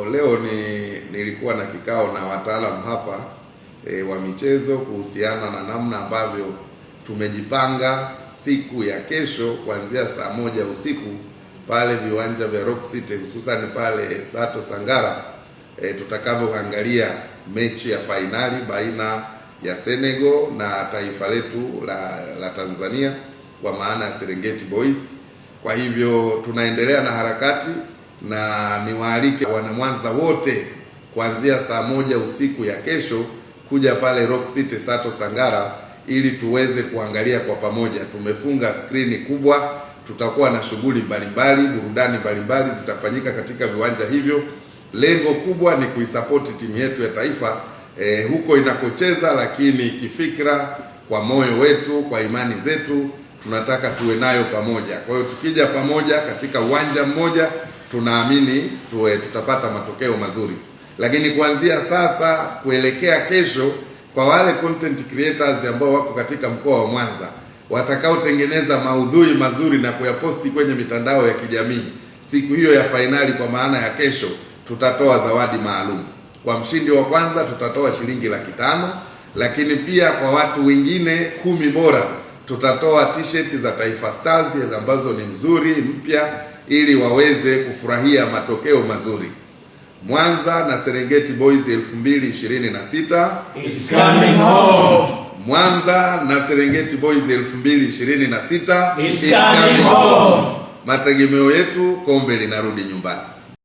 Leo nilikuwa na kikao na wataalamu hapa wa michezo kuhusiana na namna ambavyo tumejipanga siku ya kesho kuanzia saa 1 usiku pale viwanja vya Rock City, hususan pale Sato Sangara, tutakavyoangalia mechi ya fainali baina ya Senegal na taifa letu la Tanzania kwa maana ya Serengeti Boys. Kwa hivyo tunaendelea na harakati na niwaalike wana Mwanza wote kuanzia saa 1 usiku ya kesho kuja pale Rock City Sato Sangara ili tuweze kuangalia kwa pamoja. Tumefunga skrini kubwa, tutakuwa na shughuli mbalimbali, burudani mbalimbali zitafanyika katika viwanja hivyo. Lengo kubwa ni kuisapoti timu yetu ya taifa huko inakocheza, lakini kifikra, kwa moyo wetu, kwa imani zetu, tunataka tuwe nayo pamoja. Kwa hiyo tukija pamoja katika uwanja mmoja, tunaamini tutapata matokeo mazuri. Lakini kuanzia sasa kuelekea kesho, kwa wale content creators ambao wako katika mkoa wa Mwanza watakaotengeneza maudhui mazuri na kuyaposti kwenye mitandao ya kijamii, siku hiyo ya fainali kwa maana ya kesho, tutatoa zawadi maalum. Kwa mshindi wa kwanza tutatoa shilingi 500,000, lakini pia kwa watu wengine 10 bora tutatoa t-shirt za Taifa Stars ambazo ni nzuri mpya, ili waweze kufurahia matokeo mazuri. Mwanza na Serengeti Boys 2026 is coming home. Mwanza na Serengeti Boys 2026 is coming home. Mategemeo yetu, kombe linarudi nyumbani.